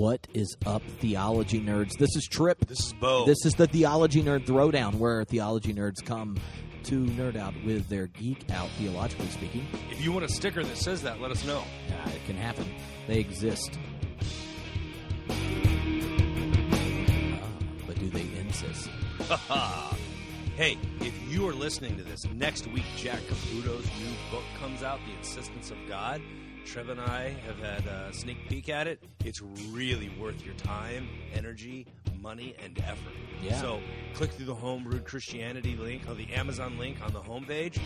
What is up, Theology nerds? This is Tripp. This is Bo. This is the Theology Nerd Throwdown, where Theology nerds come to nerd out with their geek out, theologically speaking. If you want a sticker that says that, let us know. It can happen. They exist. But do they insist? Hey, if you are listening to this, next week Jack Caputo's new book comes out, The Insistence of God. Trev and I have had a sneak peek at it. It's really worth your time, energy, money, and effort. Yeah. So click through the Homebrewed Christianity link or the Amazon link on the homepage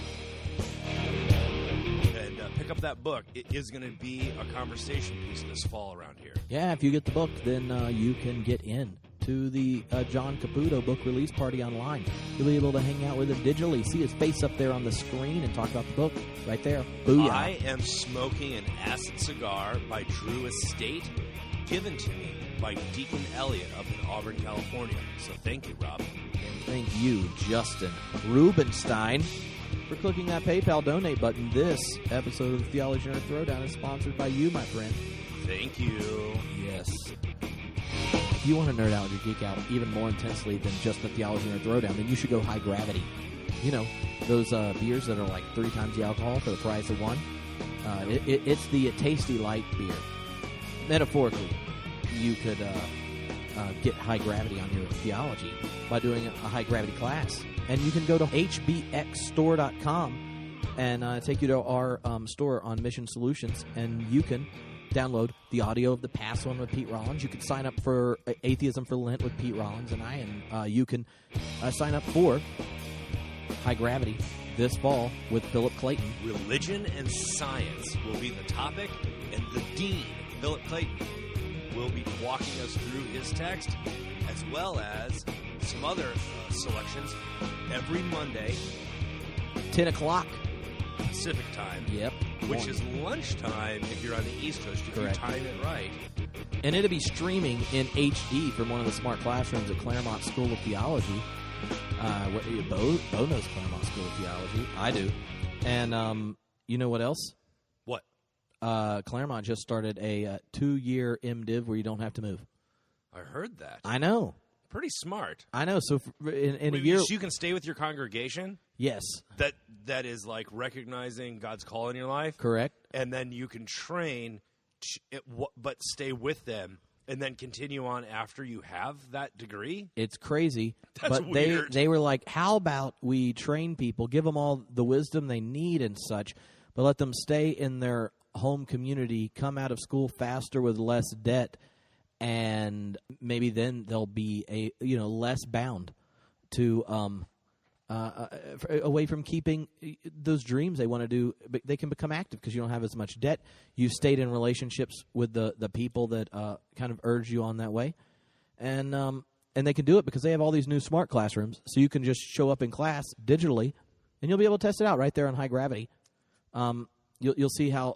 and pick up that book. It is going to be a conversation piece this fall around here. Yeah, if you get the book, then you can get in to the John Caputo book release party online. You'll be able to hang out with him digitally, see his face up there on the screen, and talk about the book right there. Booyah. I am smoking an acid cigar by Drew Estate, given to me by Deacon Elliott up in Auburn, California. So thank you, Rob. And thank you, Justin Rubenstein, for clicking that PayPal donate button. This episode of the Theology Nerd Throwdown is sponsored by you, my friend. Thank you. Yes. If you want to nerd out or geek out even more intensely than just the Theology Nerd Throwdown, then you should go High Gravity. You know, those beers that are like 3 times the alcohol for the price of one. It's the tasty light beer. Metaphorically, you could get high gravity on your theology by doing a high gravity class. And you can go to hbxstore.com and take you to our store on Mission Solutions, and you can download the audio of the past one with Pete Rollins. You can sign up for Atheism for Lent with Pete Rollins and I, and you can sign up for High Gravity this fall with Philip Clayton. Religion and science will be the topic, and the dean, Philip Clayton, will be walking us through his text, as well as some other selections every Monday. 10 o'clock. Pacific time. Yep. Which is lunchtime if you're on the East Coast, if Correct. you time it right. And it'll be streaming in HD from one of the smart classrooms at Claremont School of Theology. Bo knows Claremont School of Theology. I do. And you know what else? What? Claremont just started a 2-year MDiv where you don't have to move. I heard that. I know. Pretty smart. I know. So in a year... So you can stay with your congregation? Yes. That is like recognizing God's call in your life? Correct. And then you can train, but stay with them, and then continue on after you have that degree? It's crazy. That's but weird. They were like, how about we train people, give them all the wisdom they need and such, but let them stay in their home community, come out of school faster with less debt, and maybe then they'll be less bound to away from keeping those dreams they want to do. But they can become active because you don't have as much debt. You stayed in relationships with the people that kind of urge you on that way, and they can do it because they have all these new smart classrooms. So you can just show up in class digitally, and you'll be able to test it out right there on High Gravity. You'll see how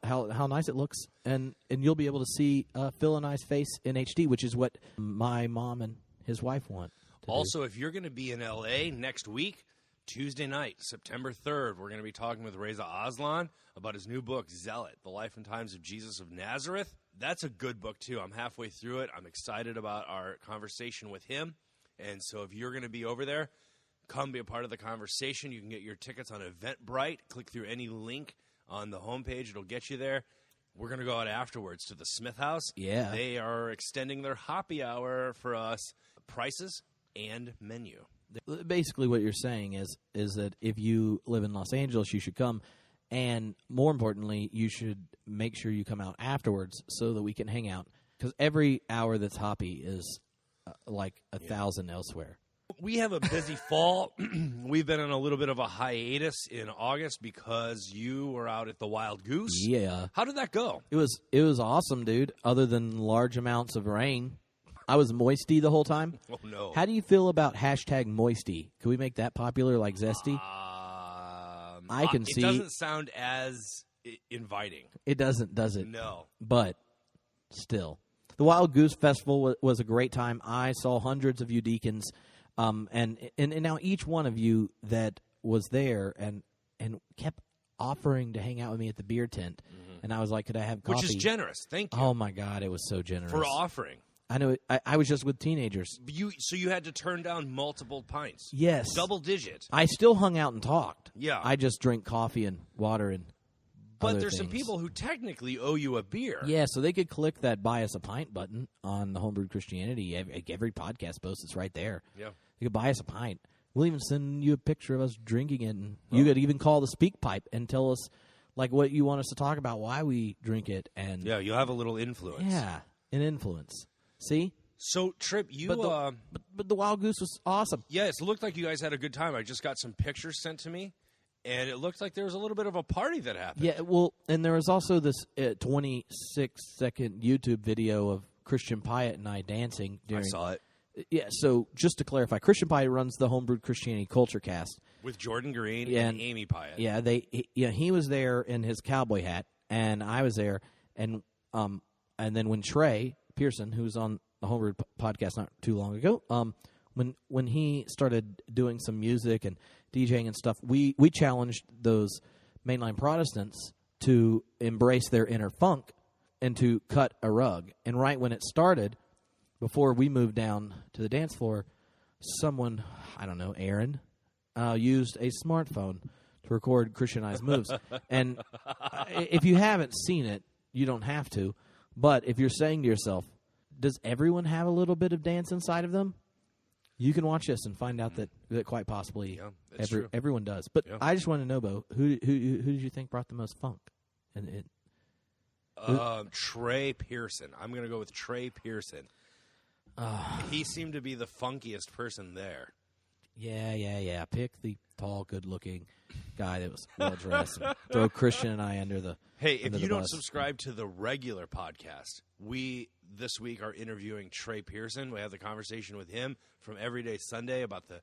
nice it looks, and you'll be able to see Phil and I's face in HD, which is what my mom and his wife want. Also, if you're going to be in L.A. next week, Tuesday night, September 3rd, we're going to be talking with Reza Aslan about his new book, Zealot, The Life and Times of Jesus of Nazareth. That's a good book, too. I'm halfway through it. I'm excited about our conversation with him. And so if you're going to be over there, come be a part of the conversation. You can get your tickets on Eventbrite. Click through any link on the homepage. It'll get you there. We're going to go out afterwards to the Smith House. Yeah. They are extending their happy hour for us. Prices and menu. Basically what you're saying is that if you live in Los Angeles, you should come, and more importantly, you should make sure you come out afterwards so that we can hang out, because every hour that's hoppy is like 1,000 elsewhere. We have a busy fall. We've been on a little bit of a hiatus in August because you were out at the Wild Goose. Yeah. How did that go? It was awesome, dude, other than large amounts of rain. I was moisty the whole time. Oh, no. How do you feel about #moisty? Can we make that popular like zesty? I can see. It doesn't sound as inviting. It doesn't, does it? No. But still. The Wild Goose Festival was a great time. I saw hundreds of you deacons, and now each one of you that was there and kept offering to hang out with me at the beer tent. Mm-hmm. And I was like, could I have coffee? Which is generous. Thank you. Oh, my God. It was so generous. For offering. I know. I was just with teenagers. So you had to turn down multiple pints. Yes. Double digit. I still hung out and talked. Yeah. I just drink coffee and water and But other there's some things. people who technically owe you a beer. Yeah, so they could click that buy us a pint button on the Homebrewed Christianity. Every podcast post, it's right there. Yeah. You could buy us a pint. We'll even send you a picture of us drinking it. And you could even call the speak pipe and tell us like what you want us to talk about, why we drink it. And Yeah, you'll have a little influence. yeah, an influence. See? So, Tripp, you... But the Wild Goose was awesome. Yes, it looked like you guys had a good time. I just got some pictures sent to me, and it looked like there was a little bit of a party that happened. Yeah, well, and there was also this 26-second YouTube video of Christian Pyatt and I dancing during... I saw it. Yeah, so just to clarify, Christian Pyatt runs the Homebrewed Christianity Culture Cast. With Jordan Green and Amy Pyatt. Yeah, he was there in his cowboy hat, and I was there, and then when Trey Pearson, who was on the Homebrewed podcast not too long ago, when he started doing some music and DJing and stuff, we challenged those mainline Protestants to embrace their inner funk and to cut a rug. And right when it started, before we moved down to the dance floor, someone, I don't know, Aaron, used a smartphone to record Christianized moves. And if you haven't seen it, you don't have to. But if you're saying to yourself, does everyone have a little bit of dance inside of them? You can watch this and find out that quite possibly everyone does. But I just want to know, Bo, who did you think brought the most funk? Trey Pearson. I'm going to go with Trey Pearson. He seemed to be the funkiest person there. Yeah. Pick the tall, good-looking guy that was well-dressed. And throw Christian and I under the Hey, if you don't bus. subscribe to the regular podcast, we this week are interviewing Trey Pearson. We have the conversation with him from Everyday Sunday about the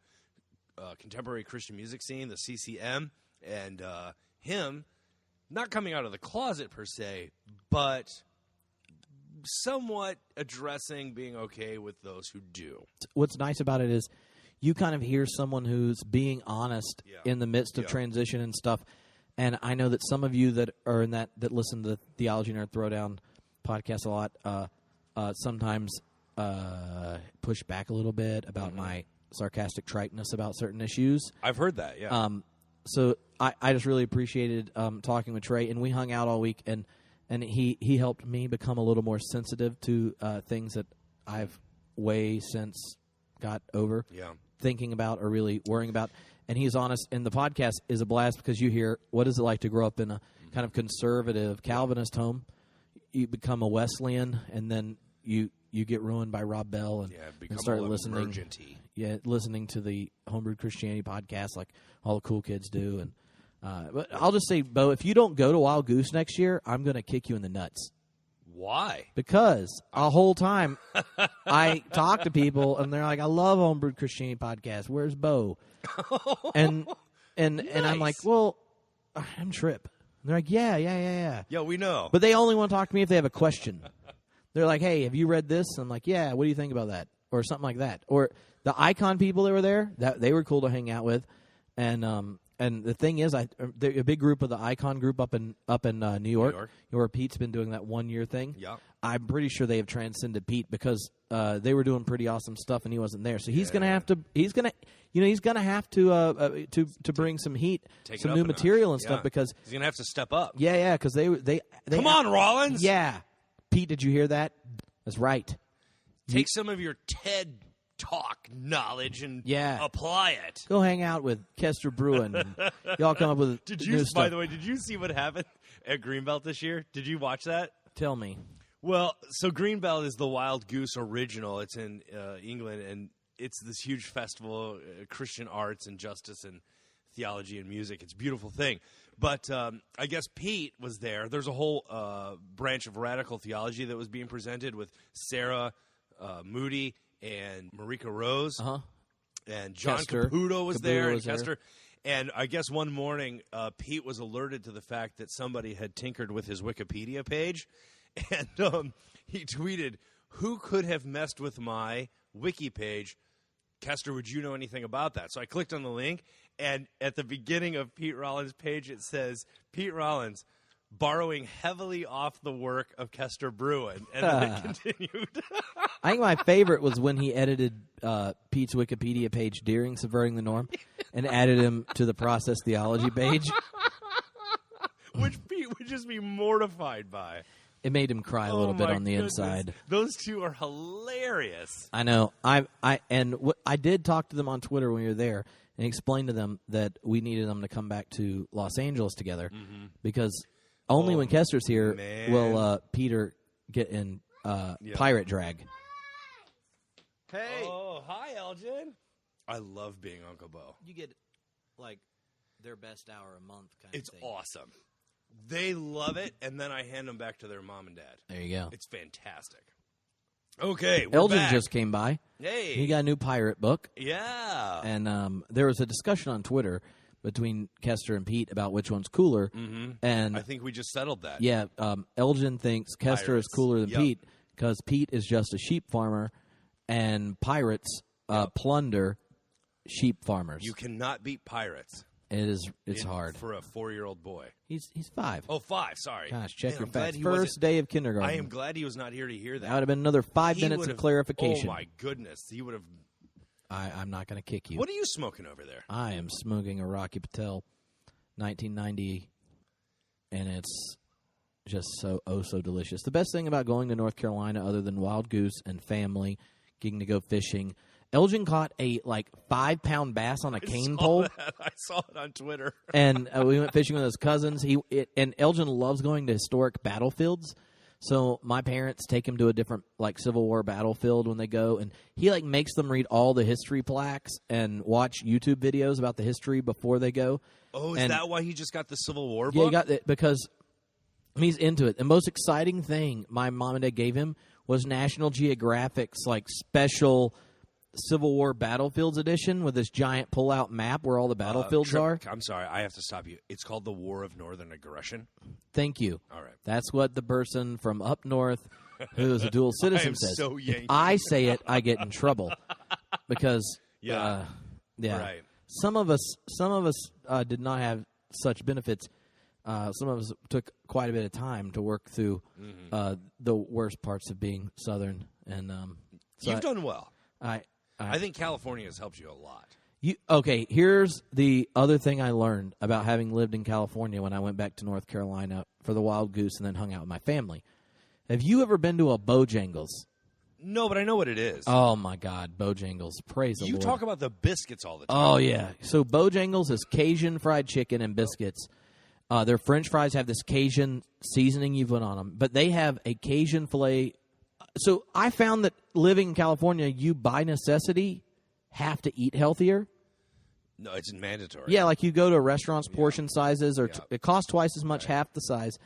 contemporary Christian music scene, the CCM, and him not coming out of the closet per se, but somewhat addressing being okay with those who do. What's nice about it is you kind of hear someone who's being honest in the midst of transition and stuff. And I know that some of you that are in that listen to the Theology Nerd Throwdown podcast a lot sometimes push back a little bit about my sarcastic triteness about certain issues. I've heard that, yeah. So I just really appreciated talking with Trey, and we hung out all week, and he helped me become a little more sensitive to things that I've way since got over thinking about or really worrying about. And he's honest, and the podcast is a blast because you hear what is it like to grow up in a kind of conservative Calvinist home. You become a Wesleyan, and then you get ruined by Rob Bell and start listening. Listening to the Homebrewed Christianity podcast like all the cool kids do. And but I'll just say, Bo, if you don't go to Wild Goose next year, I'm going to kick you in the nuts. Why? Because a whole time I talk to people and they're like, "I love Homebrewed Christianity podcast. Where's Bo?" and I'm like, "Well, I'm Tripp." And they're like, "Yeah." Yeah, we know. But they only want to talk to me if they have a question. They're like, "Hey, have you read this?" I'm like, "Yeah. What do you think about that?" Or something like that. Or the Icon people that were there, that they were cool to hang out with, and the thing is, a big group of the Icon group up in New York, where Pete's been doing that 1 year thing. Yeah, I'm pretty sure they have transcended Pete because they were doing pretty awesome stuff and he wasn't there. So he's gonna have to. He's gonna have to bring some heat, some new material and stuff because he's gonna have to step up. Yeah, because they come on, Rollins. Yeah, Pete, did you hear that? That's right. Take some of your TED Talk knowledge and apply it. Go hang out with Kester Bruin. And y'all come up with new stuff. By the way, did you see what happened at Greenbelt this year? Did you watch that? Tell me. Well, so Greenbelt is the Wild Goose original. It's in England, and it's this huge festival, Christian arts and justice and theology and music. It's a beautiful thing. But I guess Pete was there. There's a whole branch of radical theology that was being presented with Sarah Moody and Marika Rose, and John Caputo was there, and Kester. And I guess one morning, Pete was alerted to the fact that somebody had tinkered with his Wikipedia page, and he tweeted, "Who could have messed with my wiki page? Kester, would you know anything about that?" So I clicked on the link, and at the beginning of Pete Rollins' page, it says, "Pete Rollins, borrowing heavily off the work of Kester Bruin, and then it continued. I think my favorite was when he edited Pete's Wikipedia page during Subverting the Norm and added him to the Process Theology page. Which Pete would just be mortified by. It made him cry a little bit on the inside. Those two are hilarious. I know. I did talk to them on Twitter when we were there and explained to them that we needed them to come back to Los Angeles together because only when Kester's here will Peter get in pirate drag. Hey. Oh, hi, Elgin. I love being Uncle Bo. You get like their best hour a month kind of thing. It's awesome. They love it, and then I hand them back to their mom and dad. There you go. It's fantastic. Okay, we're Elgin back. just came by. Hey. He got a new pirate book. Yeah. And there was a discussion on Twitter between Kester and Pete about which one's cooler. Mm-hmm. And I think we just settled that. Yeah, Elgin thinks Kester Pirates. is cooler than Yep. Pete because Pete is just a sheep farmer, and pirates plunder sheep farmers. You cannot beat pirates. It's hard for a 4-year-old boy. He's 5. Oh, 5. Sorry. Gosh, check Man, your I'm glad facts. he First wasn't- day of kindergarten. I am glad he was not here to hear that. That would have been another 5 minutes of would've- clarification. Oh my goodness, he would have. I'm not going to kick you. What are you smoking over there? I am smoking a Rocky Patel 1990, and it's just so delicious. The best thing about going to North Carolina, other than wild goose and family, getting to go fishing, Elgin caught a 5-pound bass on a cane pole. I saw it on Twitter. And we went fishing with his cousins. And Elgin loves going to historic battlefields. So my parents take him to a different Civil War battlefield when they go, and he makes them read all the history plaques and watch YouTube videos about the history before they go. Oh, is that why he just got the Civil War book? Yeah, he got it because he's into it. The most exciting thing my mom and dad gave him was National Geographic's special Civil War Battlefields edition with this giant pull-out map where all the battlefields are. I'm sorry, I have to stop you. It's called the War of Northern Aggression. Thank you. All right. That's what the person from up north who is a dual citizen says. So if Yankee. I say it, I get in trouble because Yeah. Right. Some of us did not have such benefits. Some of us took quite a bit of time to work through the worst parts of being Southern, and so You've done well. I think California has helped you a lot. Okay, here's the other thing I learned about having lived in California when I went back to North Carolina for the wild goose and then hung out with my family. Have you ever been to a Bojangles? No, but I know what it is. Oh, my God, Bojangles. Praise the You Lord. talk about the biscuits all the time. Oh, yeah. So Bojangles is Cajun fried chicken and biscuits. Their French fries have this Cajun seasoning you put on them, but they have a Cajun filet. So I found that living in California, you by necessity have to eat healthier. No, it's mandatory. Yeah, you go to restaurants, portion sizes, or it costs twice as much, half the size,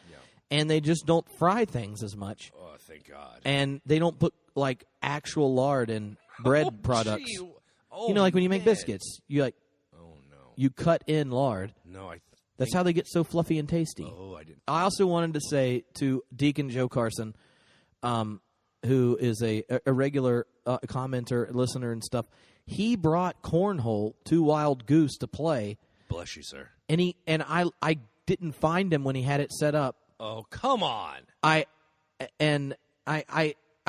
and they just don't fry things as much. Oh, thank God. And they don't put actual lard in bread products. Gee. Oh, when you make biscuits, you Oh no. you cut in lard. No, That's how they get so fluffy and tasty. Oh, I didn't. I also wanted to say to Deacon Joe Carson, who is a regular commenter, listener, and stuff. He brought cornhole to Wild Goose to play. Bless you, sir. And I didn't find him when he had it set up. Oh, come on. I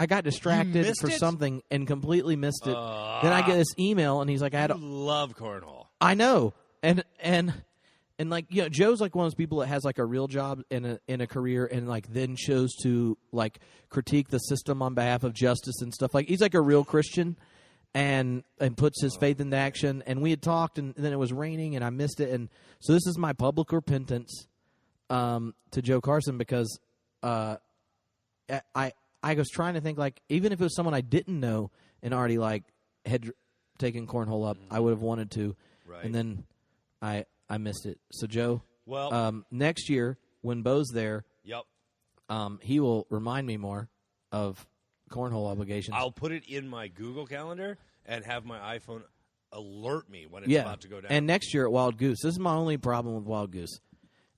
got distracted for it? something and completely missed it. Then I get this email and he's like, I love cornhole. I know. And Joe's one of those people that has a real job in a career and then chose to critique the system on behalf of justice and stuff. He's a real Christian and puts his faith into action. And we had talked and then it was raining and I missed it. And so this is my public repentance to Joe Carson because I was trying to think even if it was someone I didn't know and already had taken cornhole up, I would have wanted to. Right. And then I missed it. So, Joe, well, next year when Bo's there, yep, he will remind me more of cornhole obligations. I'll put it in my Google Calendar and have my iPhone alert me when it's about to go down. And next year at Wild Goose, this is my only problem with Wild Goose,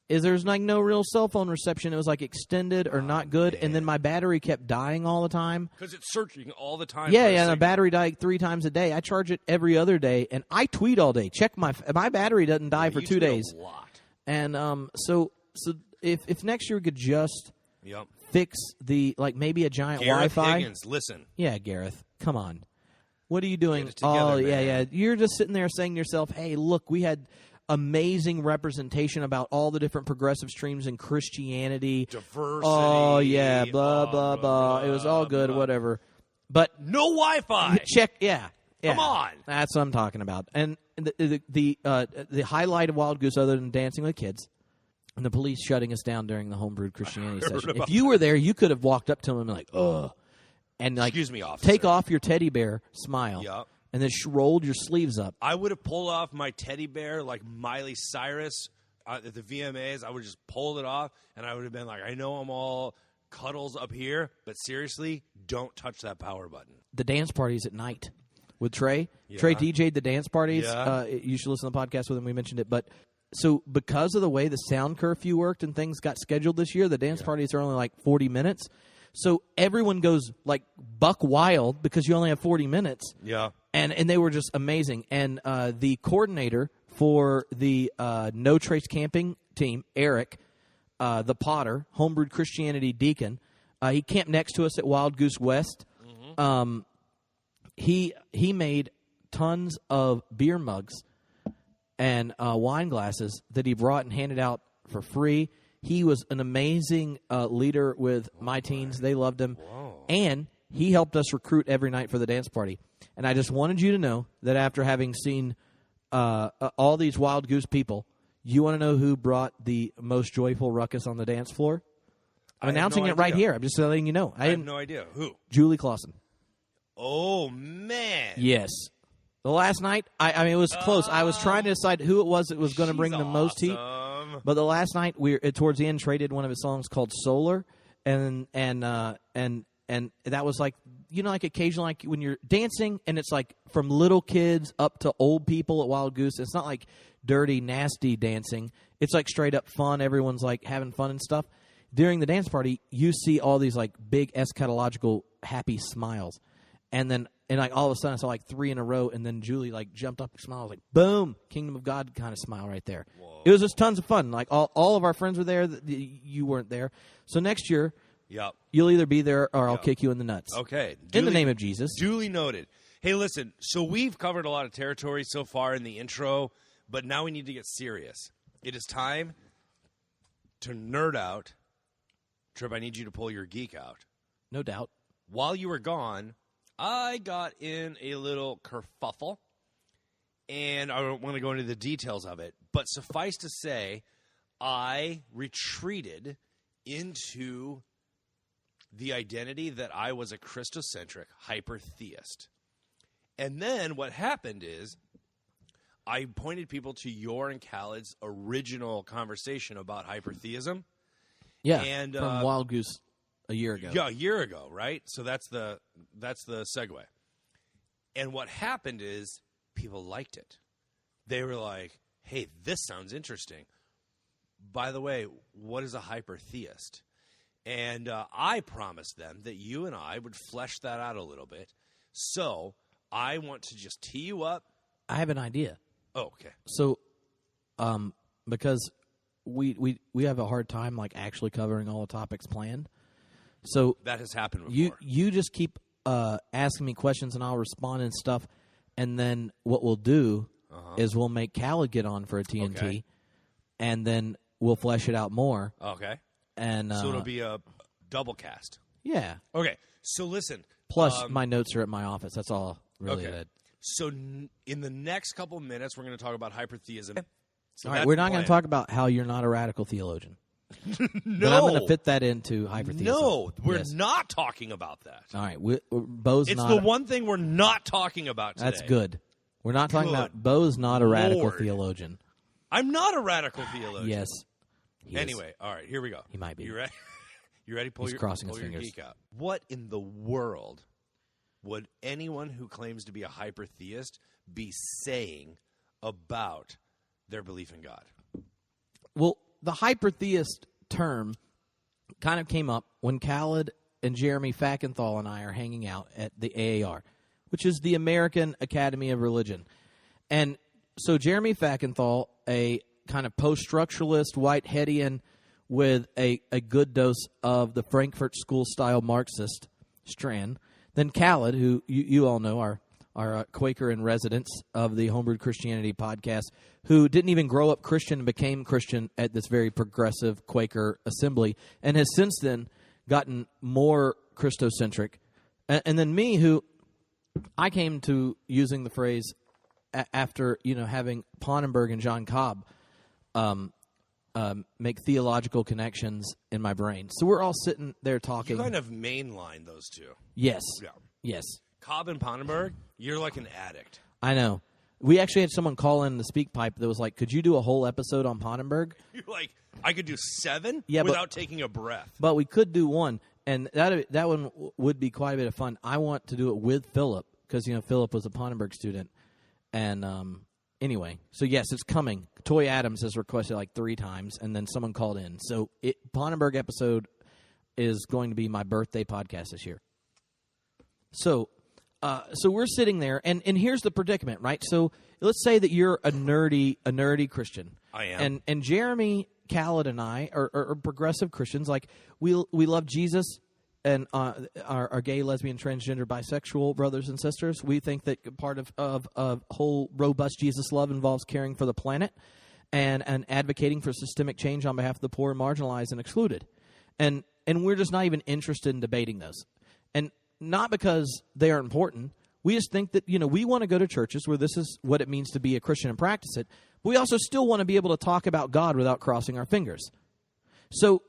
is there's no real cell phone reception. It was extended or not good, and then my battery kept dying all the time. Because it's searching all the time. Yeah, and the battery died 3 times a day. I charge it every other day, and I tweet all day. Check my battery doesn't die for 2 days. A lot. And so if next year we could just Yep. fix the maybe a giant Gareth Wi-Fi. Higgins, listen. Yeah, Gareth, come on. What are you doing? Get it together, yeah, man. yeah. You're just sitting there saying to yourself, "Hey, look, we had amazing representation about all the different progressive streams in Christianity, Diversity. Oh yeah, blah blah blah. It was all good, whatever." But No Wi-Fi. check, yeah. Come on. That's what I'm talking about. And the highlight of Wild Goose, other than dancing with kids, and the police shutting us down during the homebrewed Christianity session. If you were there, you could have walked up to him and like, ugh. And like, Excuse me, officer. take off your teddy bear smile, Yup. and then rolled your sleeves up. I would have pulled off my teddy bear like Miley Cyrus at the VMAs. I would have just pulled it off, and I would have been like, I know I'm all cuddles up here, but seriously, don't touch that power button. The dance parties at night with Trey. Yeah. Trey DJ'd the dance parties. Yeah. You should listen to the podcast with him. We mentioned it. But so because of the way the sound curfew worked and things got scheduled this year, the dance parties are only like 40 minutes. So everyone goes like buck wild because you only have 40 minutes. Yeah. And they were just amazing. And the coordinator for the No Trace Camping team, Eric, the Potter, homebrewed Christianity deacon, he camped next to us at Wild Goose West. Mm-hmm. He made tons of beer mugs and wine glasses that he brought and handed out for free. He was an amazing leader with my teens. They loved him. Whoa. And he helped us recruit every night for the dance party. And I just wanted you to know that after having seen all these Wild Goose people, you want to know who brought the most joyful ruckus on the dance floor? I'm announcing it right here. I'm just letting you know. I have no idea. Who? Julie Clausen. Oh, man. Yes. The last night, I mean, it was close. I was trying to decide who it was that was going to bring the most heat. But the last night, towards the end, Trey did one of his songs called "Solar," and that was like, you know, like occasionally, like when you're dancing, and it's like from little kids up to old people at Wild Goose. It's not like dirty, nasty dancing. It's like straight up fun. Everyone's like having fun and stuff. During the dance party, you see all these like big eschatological happy smiles, and like all of a sudden I saw like 3 in a row, and then Julie like jumped up and smiled, like boom, Kingdom of God kind of smile right there. Whoa. It was just tons of fun. Like all of our friends were there. You weren't there, so next year, yep, you'll either be there or I'll kick you in the nuts. Okay, in the name of Jesus. Duly noted. Hey, listen. So we've covered a lot of territory so far in the intro, but now we need to get serious. It is time to nerd out. Tripp, I need you to pull your geek out. No doubt. While you were gone, I got in a little kerfuffle, and I don't want to go into the details of it, but suffice to say, I retreated into the identity that I was a Christocentric hyper-theist. And then what happened is I pointed people to your and Callid's original conversation about hypertheism. Yeah, and from Wild Goose a year ago. Yeah, a year ago, right? So that's the segue. And what happened is people liked it. They were like, hey, this sounds interesting. By the way, what is a hypertheist? And I promised them that you and I would flesh that out a little bit. So I want to just tee you up. I have an idea. Oh, okay. So, because we have a hard time like actually covering all the topics planned. So that has happened before. You just keep asking me questions and I'll respond and stuff, and then what we'll do is we'll make Callid get on for a TNT, and then we'll flesh it out more. Okay. And so it'll be a double cast. Yeah. Okay. So listen. Plus, my notes are at my office. That's all really good. So in the next couple of minutes, we're going to talk about hypertheism. So all right, we're not going to talk about how you're not a radical theologian. No. But I'm going to fit that into hypertheism. No, we're not talking about that. All right, Bo's it's not. It's the one thing we're not talking about today. That's good. We're not talking about Bo's not a radical theologian. I'm not a radical theologian. Yes. Anyway, all right, here we go. He might be. You ready? You ready? He's crossing his fingers. Geek out. What in the world would anyone who claims to be a hypertheist be saying about their belief in God? Well, the hypertheist term kind of came up when Callid and Jeremy Fackenthal and I are hanging out at the AAR, which is the American Academy of Religion. And so Jeremy Fackenthal, a kind of post-structuralist, Whiteheadian, with a good dose of the Frankfurt School-style Marxist strand. Then Callid, who you all know, our Quaker in residence of the Homebrewed Christianity podcast, who didn't even grow up Christian and became Christian at this very progressive Quaker assembly, and has since then gotten more Christocentric. And then me, who I came to using the phrase after having Ponnenberg and John Cobb make theological connections in my brain. So we're all sitting there talking. You kind of mainline those two. Yes. Yeah. Yes. Cobb and Ponnenberg, you're like an addict. I know. We actually had someone call in the speak pipe that was like, could you do a whole episode on Ponnenberg? You're like, I could do 7 Yeah, without taking a breath. But we could do one, and that one would be quite a bit of fun. I want to do it with Philip, because Philip was a Ponnenberg student. And anyway, so yes, it's coming. Toy Adams has requested like 3 times, and then someone called in. So Ponnenberg episode is going to be my birthday podcast this year. So we're sitting there, and here's the predicament, right? So let's say that you're a nerdy Christian. I am. And Jeremy, Callid, and I are progressive Christians. Like we love Jesus and our gay, lesbian, transgender, bisexual brothers and sisters. We think that part of whole robust Jesus love involves caring for the planet and advocating for systemic change on behalf of the poor, marginalized, and excluded. And we're just not even interested in debating those. And not because they are important. We just think that, we want to go to churches where this is what it means to be a Christian and practice it. But we also still want to be able to talk about God without crossing our fingers. So,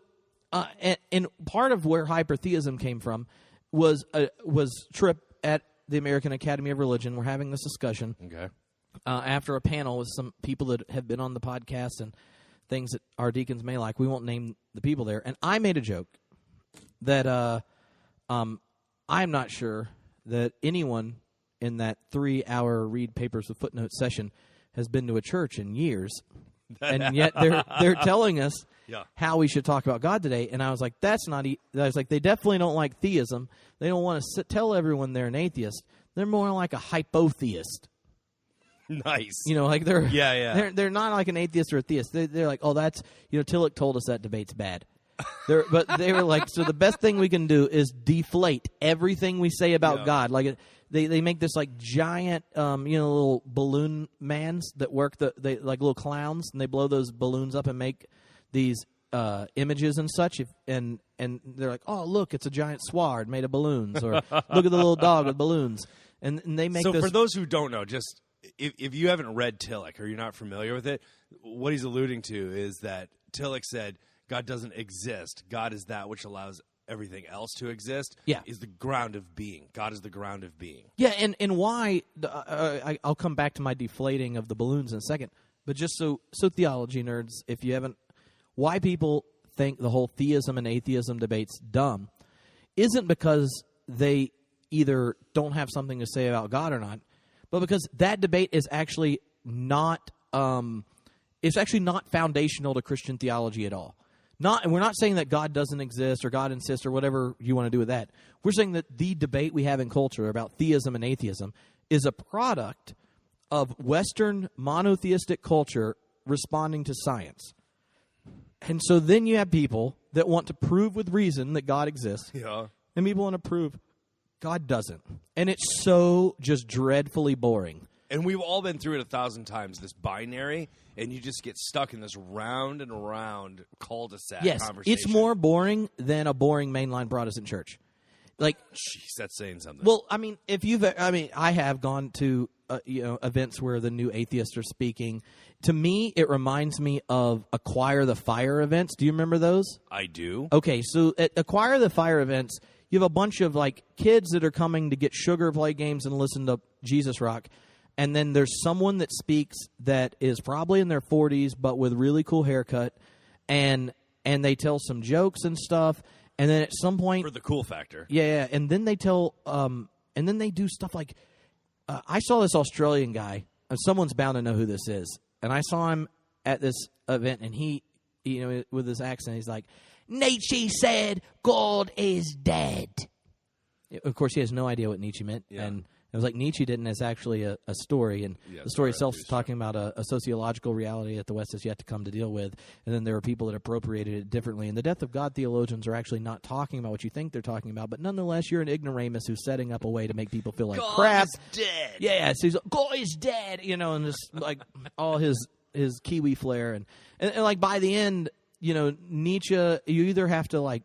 and part of where hypertheism came from was Tripp at the American Academy of Religion. We're having this discussion after a panel with some people that have been on the podcast and things that our deacons may like. We won't name the people there. And I made a joke that I'm not sure that anyone in that 3-hour read papers with footnotes session has been to a church in years, and yet they're telling us how we should talk about God today. And I was like, that's not. I was like, they definitely don't like theism. They don't want to tell everyone they're an atheist. They're more like a hypotheist. Nice. Like they're They're not like an atheist or a theist. They're like, oh, that's Tillich told us that debate's bad. But they were like, so the best thing we can do is deflate everything we say about God. Like they make this like giant, little balloon mans that work they like little clowns, and they blow those balloons up and make these images and such. And they're like, oh, look, it's a giant sword made of balloons, or look at the little dog with balloons. And they make. So for those who don't know, just if you haven't read Tillich or you're not familiar with it, what he's alluding to is that Tillich said, God doesn't exist. God is that which allows everything else to exist. Yeah. Is the ground of being. God is the ground of being. Yeah, and why? I'll come back to my deflating of the balloons in a second. But just so theology nerds, if you haven't, why people think the whole theism and atheism debate's dumb isn't because they either don't have something to say about God or not, but because that debate is actually not. It's actually not foundational to Christian theology at all. We're not saying that God doesn't exist or God insists or whatever you want to do with that. We're saying that the debate we have in culture about theism and atheism is a product of Western monotheistic culture responding to science. And so then you have people that want to prove with reason that God exists. Yeah. And people want to prove God doesn't. And it's so just dreadfully boring. And we've all been through it 1,000 times, this binary, and you just get stuck in this round and round cul-de-sac conversation. It's more boring than a boring mainline Protestant church. Like, jeez, that's saying something. Well, I mean, I have gone to events where the new atheists are speaking. To me, it reminds me of Acquire the Fire events. Do you remember those? I do. Okay, so at Acquire the Fire events, you have a bunch of like kids that are coming to get sugar, play games, and listen to Jesus rock. And then there's someone that speaks that is probably in their 40s, but with really cool haircut, and they tell some jokes and stuff. And then at some point, for the cool factor, yeah. And then they tell, and then they do stuff like, I saw this Australian guy, and someone's bound to know who this is. And I saw him at this event, and he, with his accent, he's like, Nietzsche said God is dead. Of course, he has no idea what Nietzsche meant, yeah. It was like Nietzsche didn't as actually a story, and the story itself is talking about a sociological reality that the West has yet to come to deal with, and then there are people that appropriated it differently. And the death of God theologians are actually not talking about what you think they're talking about, but nonetheless, you're an ignoramus who's setting up a way to make people feel like crap. God is dead. Yeah, so he's like, God is dead, and just like all his Kiwi flair, and like by the end, Nietzsche, you either have to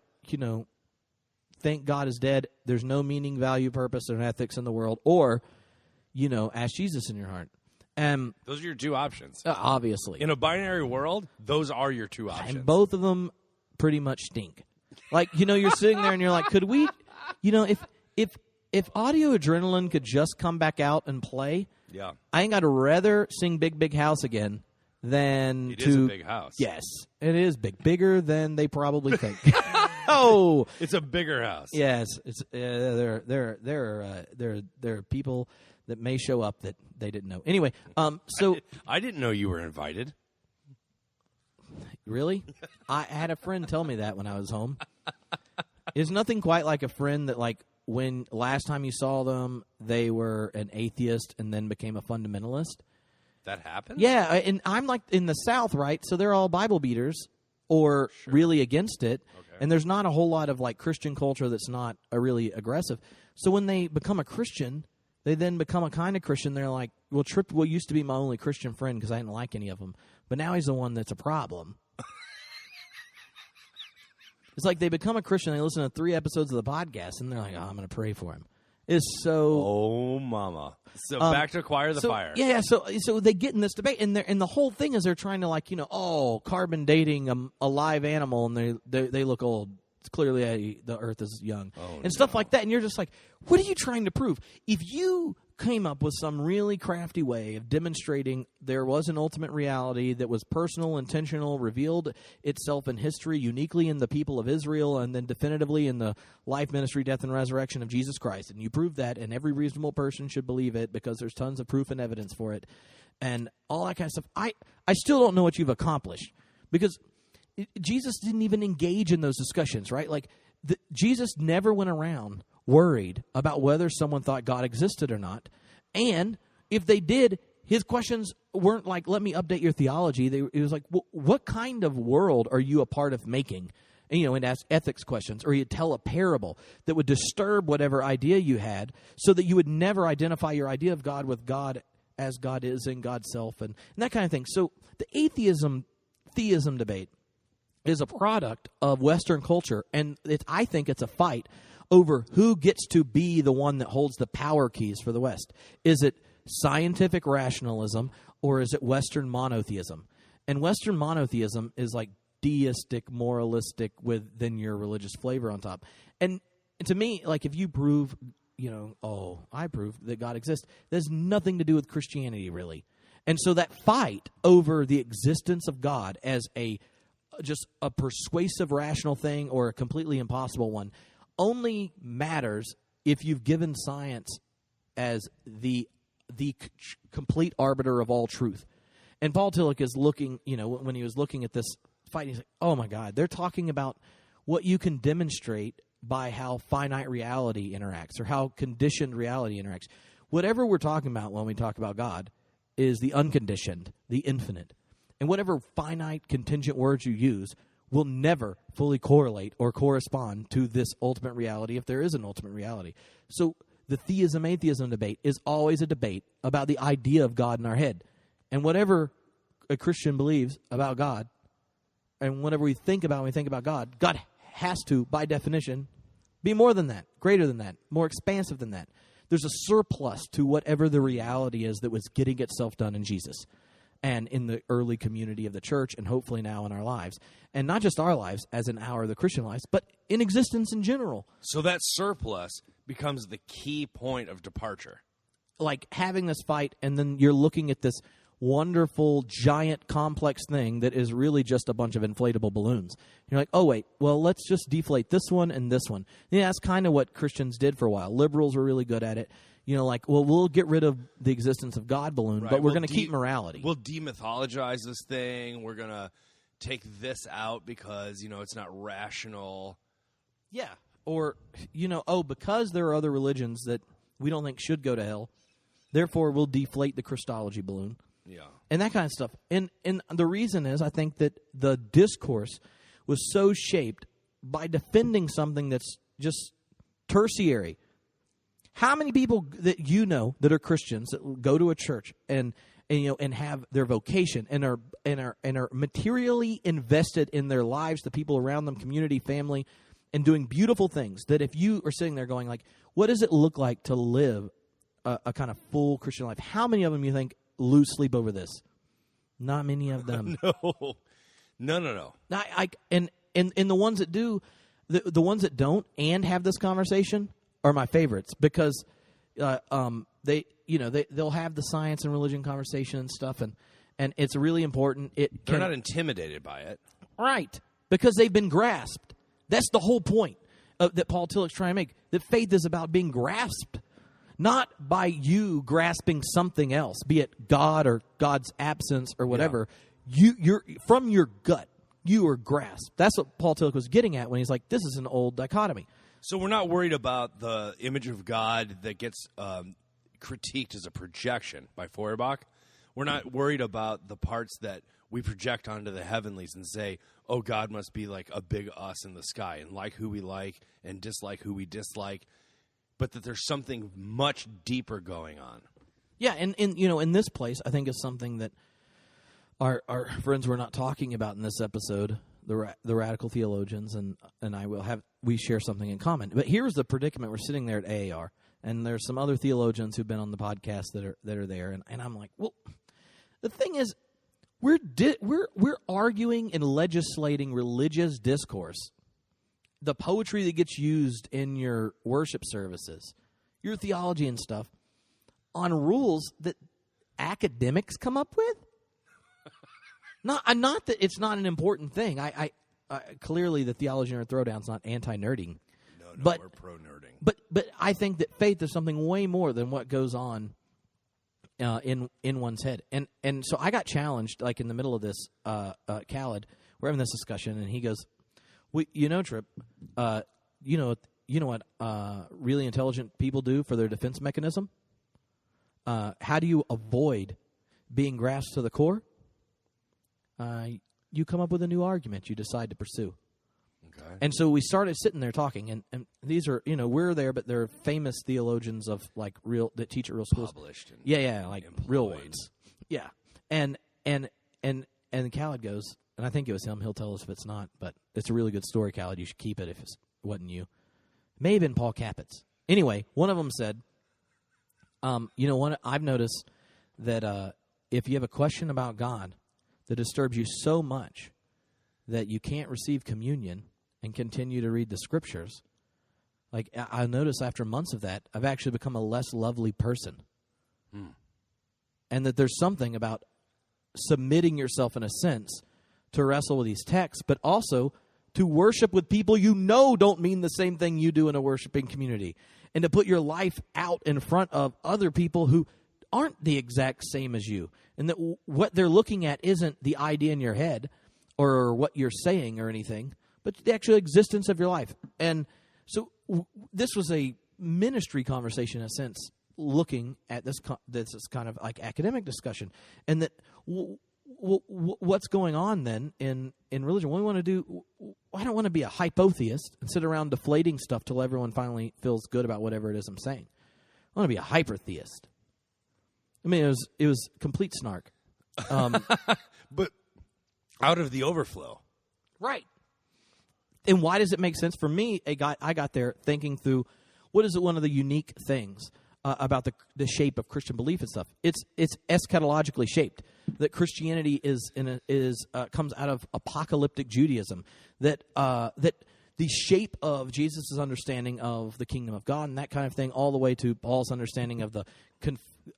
think God is dead, there's no meaning, value, purpose, or ethics in the world, or, ask Jesus in your heart. Those are your two options. Obviously. In a binary world, those are your two options. And both of them pretty much stink. Like, you're sitting there and you're like, could we, if audio adrenaline could just come back out and play, yeah, I think I'd rather sing Big Big House again than It is a big house. Yes, it is big. Bigger than they probably think. Oh, it's a bigger house. Yes, it's there are people that may show up that they didn't know. Anyway, so I didn't know you were invited. Really? I had a friend tell me that when I was home. There's nothing quite like a friend that, like, when last time you saw them, they were an atheist and then became a fundamentalist. That happens? Yeah, and I'm like in the South, right? So they're all Bible beaters or really against it. Okay. And there's not a whole lot of like Christian culture that's not really aggressive. So when they become a Christian, they then become a kind of Christian. They're like, well, Tripp used to be my only Christian friend because I didn't like any of them. But now he's the one that's a problem. It's like they become a Christian, they listen to 3 episodes of the podcast, and they're like, oh, I'm going to pray for him. It's so... Oh, mama. So back to acquire the fire. Yeah, so they get in this debate, and the whole thing is they're trying to, carbon dating a live animal, and they look old. It's clearly the Earth is young. Stuff like that, and you're just like, what are you trying to prove? If you came up with some really crafty way of demonstrating there was an ultimate reality that was personal, intentional, revealed itself in history, uniquely in the people of Israel, and then definitively in the life, ministry, death, and resurrection of Jesus Christ. And you prove that, and every reasonable person should believe it because there's tons of proof and evidence for it. And all that kind of stuff. I still don't know what you've accomplished because Jesus didn't even engage in those discussions, right? Like, Jesus never went around worried about whether someone thought God existed or not. And if they did, his questions weren't like, let me update your theology. It was like, well, what kind of world are you a part of making? And ask ethics questions, or you'd tell a parable that would disturb whatever idea you had so that you would never identify your idea of God with God as God is in God's self and that kind of thing. So the atheism-theism debate is a product of Western culture, and I think it's a fight over who gets to be the one that holds the power keys for the West. Is it scientific rationalism, or is it Western monotheism? And Western monotheism is like deistic, moralistic, with then your religious flavor on top. And to me, like, if you prove, I prove that God exists, there's nothing to do with Christianity, really. And so that fight over the existence of God as just a persuasive, rational thing or a completely impossible one only matters if you've given science as the complete arbiter of all truth. And Paul Tillich is looking, when he was looking at this fight, he's like, oh my God, they're talking about what you can demonstrate by how finite reality interacts or how conditioned reality interacts. Whatever we're talking about when we talk about God is the unconditioned, the infinite. And whatever finite contingent words you use will never fully correlate or correspond to this ultimate reality if there is an ultimate reality. So the theism-atheism debate is always a debate about the idea of God in our head. And whatever a Christian believes about God, and whatever we think about when we think about God, God has to, by definition, be more than that, greater than that, more expansive than that. There's a surplus to whatever the reality is that was getting itself done in Jesus and in the early community of the church, and hopefully now in our lives. And not just our lives, as in the Christian lives, but in existence in general. So that surplus becomes the key point of departure. Like having this fight, and then you're looking at this wonderful, giant, complex thing that is really just a bunch of inflatable balloons. You're like, oh, wait, well, let's just deflate this one and this one. Yeah, that's kind of what Christians did for a while. Liberals were really good at it. We'll get rid of the existence of God balloon, right, but we're going to keep morality. We'll demythologize this thing. We're going to take this out because, it's not rational. Yeah. Or, because there are other religions that we don't think should go to hell. Therefore, we'll deflate the Christology balloon. Yeah. And that kind of stuff. And the reason is I think that the discourse was so shaped by defending something that's just tertiary. How many people that you know that are Christians that go to a church and have their vocation and are materially invested in their lives, the people around them, community, family, and doing beautiful things, that if you are sitting there going like, what does it look like to live a kind of full Christian life? How many of them you think lose sleep over this? Not many of them. No. And the ones that do, the ones that don't and have this conversation are my favorites, because they'll have the science and religion conversation and stuff, and it's really important. They're not intimidated by it, right? Because they've been grasped. That's the whole point that Paul Tillich's trying to make. That faith is about being grasped, not by you grasping something else, be it God or God's absence or whatever. Yeah. You're from your gut. You are grasped. That's what Paul Tillich was getting at when he's like, this is an old dichotomy. So we're not worried about the image of God that gets critiqued as a projection by Feuerbach. We're not worried about the parts that we project onto the heavenlies and say, oh, God must be like a big us in the sky and like who we like and dislike who we dislike, but that there's something much deeper going on. Yeah, and in this place, I think is something that our friends were not talking about in this episode, the radical theologians, and we share something in common. But here's the predicament. We're sitting there at AAR, and there's some other theologians who've been on the podcast that are there, and I'm like, well, the thing is, we're arguing and legislating religious discourse, the poetry that gets used in your worship services, your theology and stuff, on rules that academics come up with. Not that it's not an important thing. I clearly the Theology Nerd Throwdown is not anti-nerding. No, but we're pro-nerding. But I think that faith is something way more than what goes on in one's head. And so I got challenged, like in the middle of this, Callid, we're having this discussion, and he goes, Tripp, you know what really intelligent people do for their defense mechanism? How do you avoid being grasped to the core? You come up with a new argument you decide to pursue. Okay. And so we started sitting there talking, and these are, we're there, but they're famous theologians of like that teach at real schools. Published. Like employed. Real ones. Yeah. And Callid goes, and I think it was him, he'll tell us if it's not, but it's a really good story, Callid. You should keep it if it wasn't you. May have been Paul Capitz. Anyway, one of them said, I've noticed that if you have a question about God that disturbs you so much that you can't receive communion and continue to read the scriptures, like I notice after months of that, I've actually become a less lovely person. And that there's something about submitting yourself in a sense to wrestle with these texts, but also to worship with people don't mean the same thing you do in a worshiping community, and to put your life out in front of other people who aren't the exact same as you, and that what they're looking at isn't the idea in your head or what you're saying or anything, but the actual existence of your life. And so this was a ministry conversation in a sense, looking at this kind of like academic discussion, and that what's going on then in religion. What we want to do, I don't want to be a hypotheist and sit around deflating stuff till everyone finally feels good about whatever it is I'm saying. I want to be a hyper-theist. I mean, it was complete snark. But out of the overflow. Right. And why does it make sense? For me, I got there thinking through, what is one of the unique things about the shape of Christian belief and stuff? It's eschatologically shaped. That Christianity comes out of apocalyptic Judaism. That the shape of Jesus' understanding of the kingdom of God and that kind of thing, all the way to Paul's understanding of the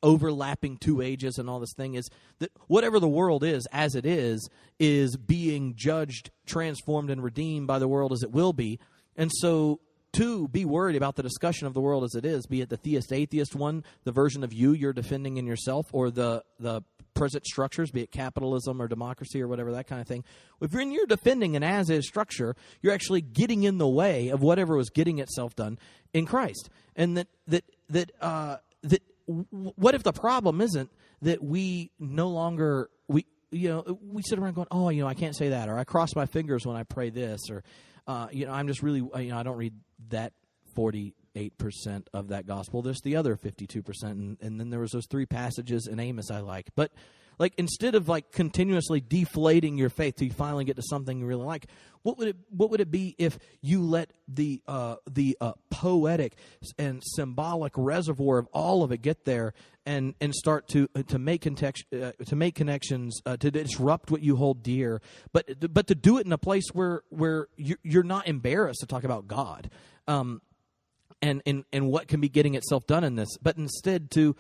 overlapping two ages and all this thing, is that whatever the world is, as it is being judged, transformed, and redeemed by the world as it will be. And so to be worried about the discussion of the world as it is, be it the theist-atheist one, the version of you're defending in yourself, or the present structures, be it capitalism or democracy or whatever, that kind of thing. If you're defending an as-is structure, you're actually getting in the way of whatever was getting itself done in Christ. And what if the problem isn't that we no longer we sit around going, oh, I can't say that, or I cross my fingers when I pray this, or I'm just really I don't read that 48% of that gospel. There's the other 52%, and then there was those 3 passages in Amos I like. But like, instead of like continuously deflating your faith till you finally get to something you really like, what would it be if you let the poetic and symbolic reservoir of all of it get there and start to make connections, to disrupt what you hold dear, but to do it in a place where you're not embarrassed to talk about God, and what can be getting itself done in this, but instead to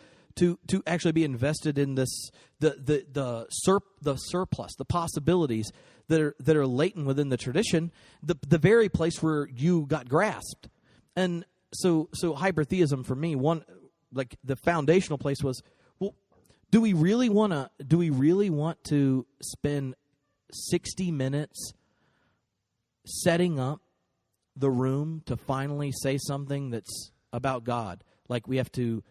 actually be invested in this the surplus, the possibilities that are latent within the tradition, the very place where you got grasped. And so hypertheism for me, one, like, the foundational place was, well, do we really want to spend 60 minutes setting up the room to finally say something that's about God? Like, we have to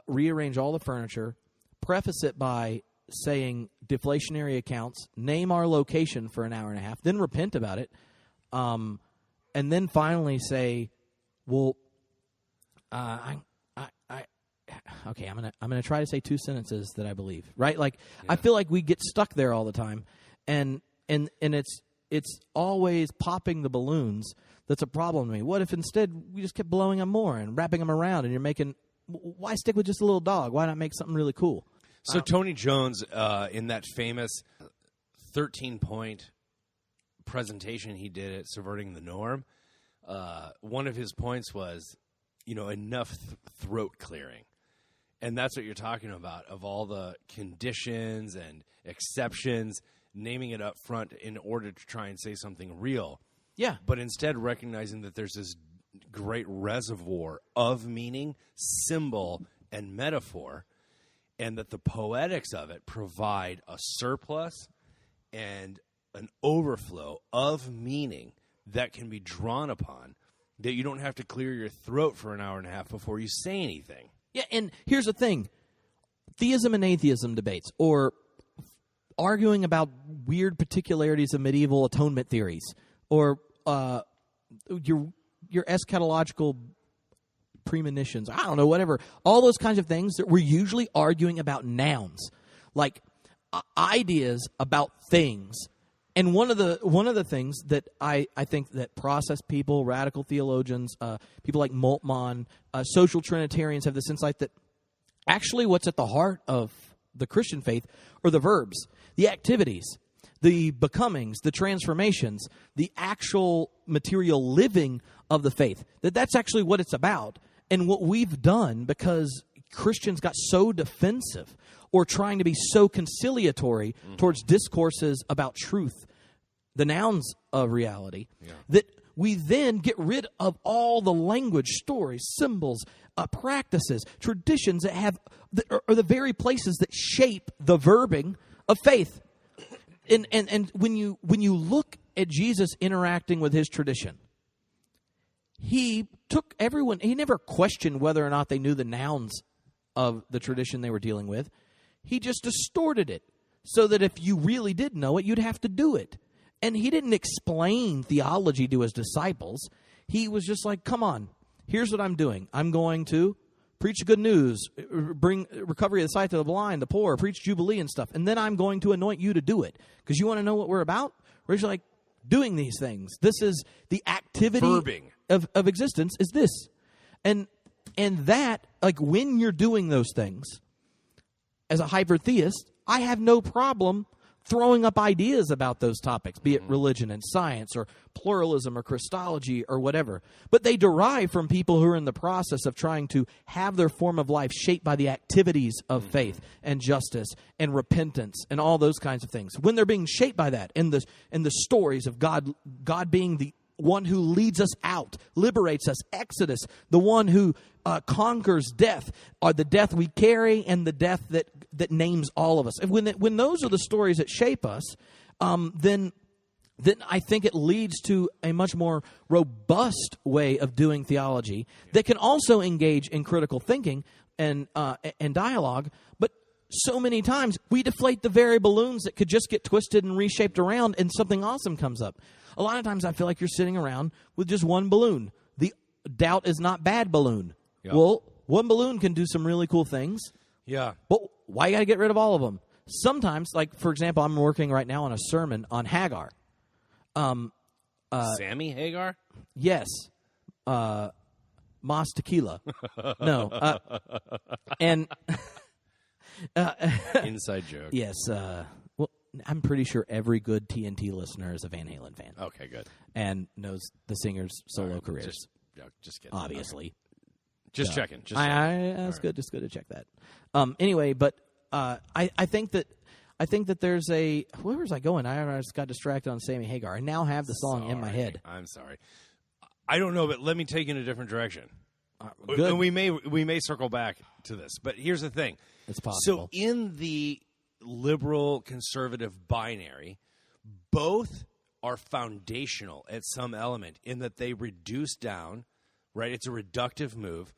rearrange all the furniture, preface it by saying deflationary accounts, name our location for an hour and a half, then repent about it, and then finally say, well, okay, I'm gonna try to say 2 sentences that I believe, right? Like, yeah. I feel like we get stuck there all the time, and it's always popping the balloons that's a problem to me. What if instead we just kept blowing them more and wrapping them around, and you're making, why stick with just a little dog? Why not make something really cool? So Tony Jones, in that famous 13-point presentation he did at Subverting the Norm, one of his points was, enough throat clearing. And that's what you're talking about, of all the conditions and exceptions, naming it up front in order to try and say something real. Yeah. But instead recognizing that there's this great reservoir of meaning, symbol, and metaphor, and that the poetics of it provide a surplus and an overflow of meaning that can be drawn upon, that you don't have to clear your throat for an hour and a half before you say anything. Yeah, and here's the thing. Theism and atheism debates, or arguing about weird particularities of medieval atonement theories, or your eschatological premonitions, I don't know, whatever, all those kinds of things, that we're usually arguing about nouns, like ideas about things. And one of the things that I think that process people, radical theologians, people like Moltmann, social Trinitarians have this insight that actually what's at the heart of the Christian faith are the verbs, the activities, the becomings, the transformations, the actual material living of the faith. That's actually what it's about. And what we've done, because Christians got so defensive or trying to be so conciliatory towards discourses about truth, the nouns of reality, that we then get rid of all the language, stories, symbols, practices, traditions that are the very places that shape the verbing of faith. And when you look at Jesus interacting with his tradition, he took everyone, he never questioned whether or not they knew the nouns of the tradition they were dealing with. He just distorted it so that if you really did know it, you'd have to do it. And he didn't explain theology to his disciples. He was just like, come on, here's what I'm doing. I'm going to preach good news, bring recovery of the sight to the blind, the poor, preach Jubilee and stuff. And then I'm going to anoint you to do it. Because you want to know what we're about? We're just like doing these things. This is the activity verbing of existence is this. And that, like, when you're doing those things, as a hypertheist, I have no problem throwing up ideas about those topics, be it religion and science or pluralism or Christology or whatever. But they derive from people who are in the process of trying to have their form of life shaped by the activities of faith and justice and repentance and all those kinds of things. When they're being shaped by that, and the stories of God being the one who leads us out, liberates us, Exodus, the one who conquers death, or the death we carry and the death that names all of us. And when those are the stories that shape us, then then I think it leads to a much more robust way of doing theology that can also engage in critical thinking and dialogue. But so many times we deflate the very balloons that could just get twisted and reshaped around, and something awesome comes up. A lot of times I feel like you're sitting around with just one balloon. The doubt is not bad balloon. Yep. Well, one balloon can do some really cool things. Yeah. But why you got to get rid of all of them? Sometimes, like, for example, I'm working right now on a sermon on Hagar. Sammy Hagar? Yes. Mas Tequila. No. And inside joke. Yes. Well, I'm pretty sure every good TNT listener is a Van Halen fan. Okay, good. And knows the singer's solo careers. Just kidding. Obviously. Okay. Just checking. That's good. Just good to check that. Anyway, but I think that there's a... Where was I going? I just got distracted on Sammy Hagar. I now have the song in my head. I'm sorry. I don't know, but let me take you in a different direction. Good. And we may circle back to this, but here's the thing. It's possible. So in the liberal conservative binary, both are foundational at some element in that they reduce down, right? It's a reductive move,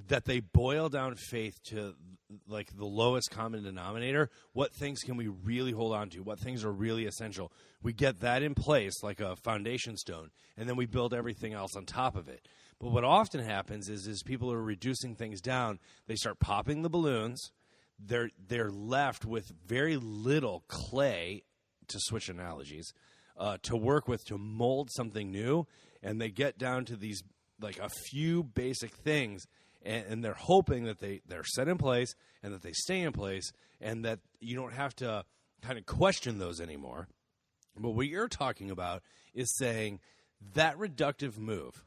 that they boil down faith to like the lowest common denominator. What things can we really hold on to? What things are really essential? We get that in place like a foundation stone, and then we build everything else on top of it. But what often happens is people are reducing things down. They start popping the balloons. They're left with very little clay, to switch analogies, to work with to mold something new, and they get down to these like a few basic things. And they're hoping that they're set in place and that they stay in place and that you don't have to kind of question those anymore. But what you're talking about is saying that reductive move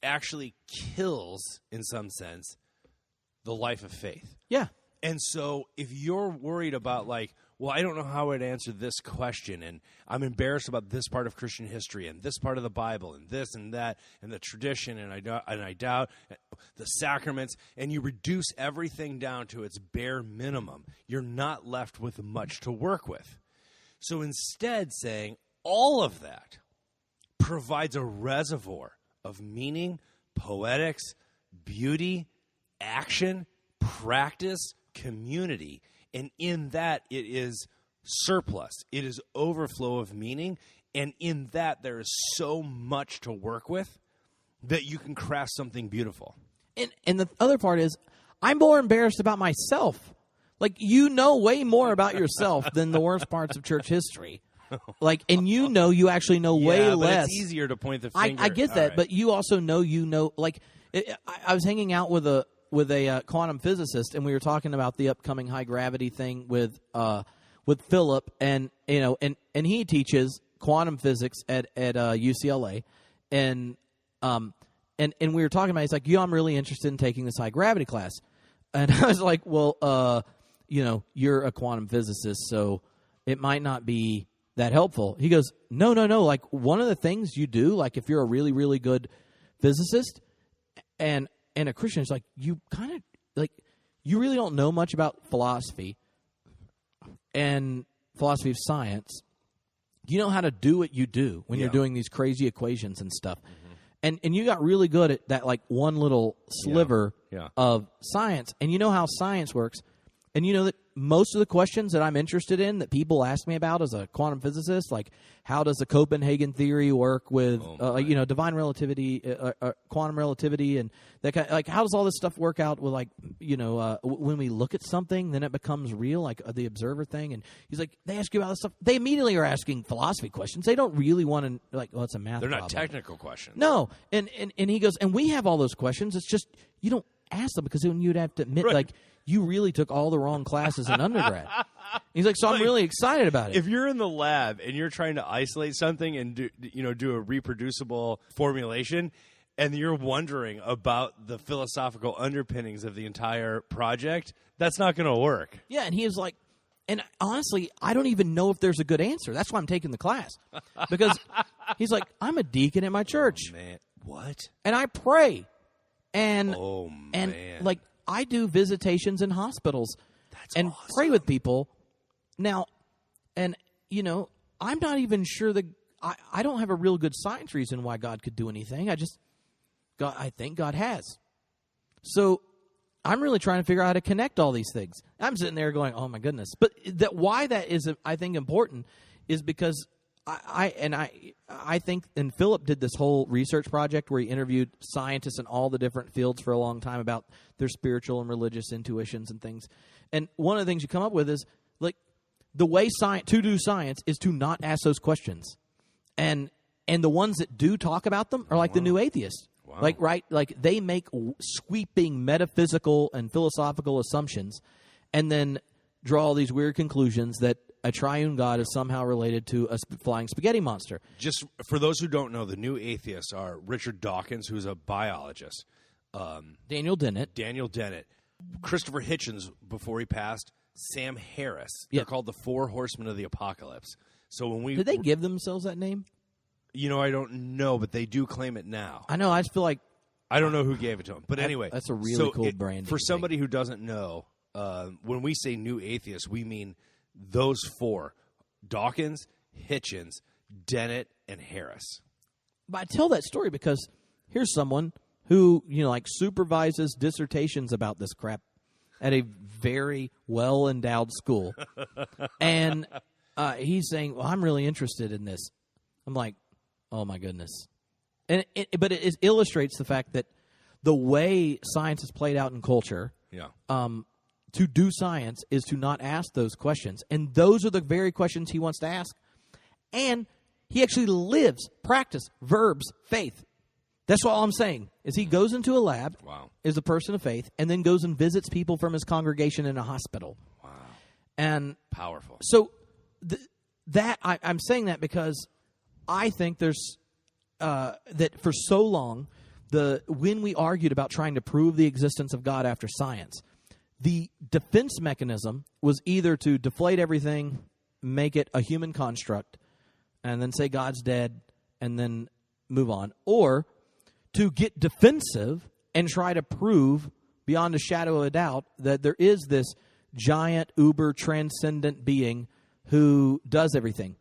actually kills, in some sense, the life of faith. Yeah. And so if you're worried about like, well, I don't know how I'd answer this question, and I'm embarrassed about this part of Christian history and this part of the Bible and this and that and the tradition, and I doubt the sacraments, and you reduce everything down to its bare minimum, you're not left with much to work with. So instead saying all of that provides a reservoir of meaning, poetics, beauty, action, practice, community. And in that, it is surplus. It is overflow of meaning. And in that, there is so much to work with that you can craft something beautiful. And the other part is, I'm more embarrassed about myself. Like, you know way more about yourself than the worst parts of church history. Like, and you actually know way less. It's easier to point the finger. I get that, right. But you also know, like, I was hanging out with a quantum physicist, and we were talking about the upcoming high gravity thing with Philip, and and he teaches quantum physics at UCLA, and we were talking about it. He's like, I'm really interested in taking this high gravity class, and I was like, well, you're a quantum physicist, so it might not be that helpful. He goes, no, like one of the things you do, like if you're a really, really good physicist and a Christian, is like you kind of like you really don't know much about philosophy and philosophy of science. You know how to do what you do when you're doing these crazy equations and stuff. Mm-hmm. And you got really good at that like one little sliver of science, and you know how science works. And you know that most of the questions that I'm interested in that people ask me about as a quantum physicist, like how does the Copenhagen theory work with divine relativity, quantum relativity, and that kind of, like how does all this stuff work out with like when we look at something, then it becomes real, like the observer thing. And he's like, they ask you about this stuff. They immediately are asking philosophy questions. They don't really want to like, well, it's a math. They're not problem. technical questions. No, and he goes, and we have all those questions. It's just you don't ask them because then you'd have to admit like. You really took all the wrong classes in undergrad. He's like, so I'm really excited about it. If you're in the lab and you're trying to isolate something and do a reproducible formulation, and you're wondering about the philosophical underpinnings of the entire project, that's not going to work. Yeah, and he was like, and honestly, I don't even know if there's a good answer. That's why I'm taking the class. Because he's like, I'm a deacon at my church. Oh, man. What? And I pray. And like, I do visitations in hospitals and pray with people. Now, and I'm not even sure I don't have a real good science reason why God could do anything. I think God has. So I'm really trying to figure out how to connect all these things. I'm sitting there going, oh my goodness. But why that is, I think, important is because I think, and Philip did this whole research project where he interviewed scientists in all the different fields for a long time about their spiritual and religious intuitions and things. And one of the things you come up with is, like, the way to do science is to not ask those questions. And the ones that do talk about them are like the new atheists. Wow. Like they make sweeping metaphysical and philosophical assumptions and then draw all these weird conclusions that a triune God is somehow related to a flying spaghetti monster. Just for those who don't know, the new atheists are Richard Dawkins, who's a biologist. Daniel Dennett. Christopher Hitchens, before he passed. Sam Harris. Yep. They're called the Four Horsemen of the Apocalypse. So when Did they give themselves that name? I don't know, but they do claim it now. I know. I just feel like I don't know who gave it to them. But anyway. That's a really cool brand. For somebody who doesn't know, when we say new atheists, we mean those four: Dawkins, Hitchens, Dennett, and Harris. But I tell that story because here's someone who, supervises dissertations about this crap at a very well-endowed school. And he's saying, well, I'm really interested in this. I'm like, oh, my goodness. But it illustrates the fact that the way science is played out in culture, to do science is to not ask those questions. And those are the very questions he wants to ask. And he actually lives, practice, verbs, faith. That's all I'm saying, is he goes into a lab, is a person of faith, and then goes and visits people from his congregation in a hospital. Wow. And powerful. So I'm saying that because I think there's that for so long, when we argued about trying to prove the existence of God after science, the defense mechanism was either to deflate everything, make it a human construct, and then say God's dead, and then move on, or to get defensive and try to prove beyond a shadow of a doubt that there is this giant, uber, transcendent being who does everything.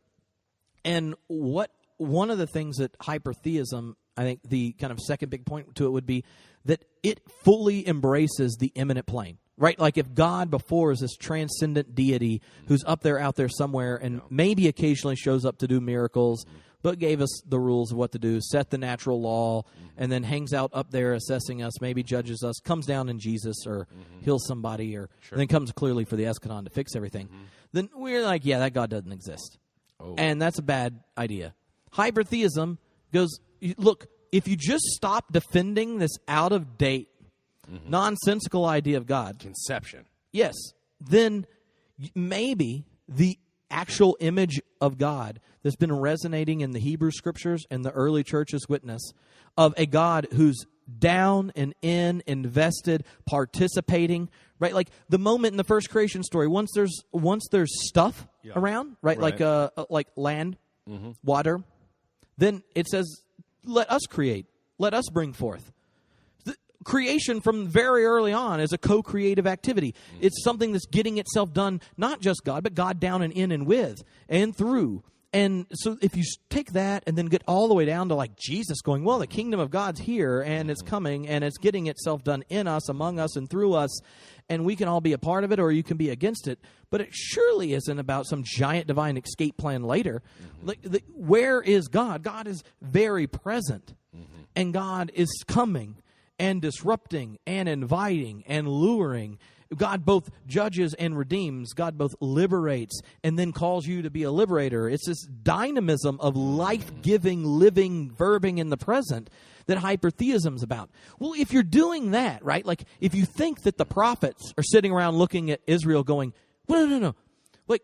And one of the things that hypertheism, I think the kind of second big point to it would be that it fully embraces the immanent plane. Right? Like if God before is this transcendent deity who's up there, out there somewhere, and maybe occasionally shows up to do miracles, but gave us the rules of what to do, set the natural law, and then hangs out up there assessing us, maybe judges us, comes down in Jesus or heals somebody, or and then comes clearly for the eschaton to fix everything, then we're like, yeah, that God doesn't exist. Oh. And that's a bad idea. Hypertheism goes, look, if you just stop defending this out-of-date, nonsensical idea of God. Conception. Yes. Then maybe the actual image of God that's been resonating in the Hebrew Scriptures and the early church's witness of a God who's down and in, invested, participating, right? Like the moment in the first creation story, once there's stuff around, right? Like land, water, then it says, let us create, let us bring forth. Creation from very early on is a co-creative activity. It's something that's getting itself done, not just God, but God down and in and with and through. And so if you take that and then get all the way down to like Jesus going, well, the kingdom of God's here and it's coming and it's getting itself done in us, among us, and through us, and we can all be a part of it or you can be against it. But it surely isn't about some giant divine escape plan later. Where is God? God is very present, and God is coming and disrupting and inviting and luring. God both judges and redeems. God both liberates and then calls you to be a liberator. It's this dynamism of life-giving, living, verbing in the present that hypertheism's about. Well, if you're doing that, right, like if you think that the prophets are sitting around looking at Israel going, well, no. Like,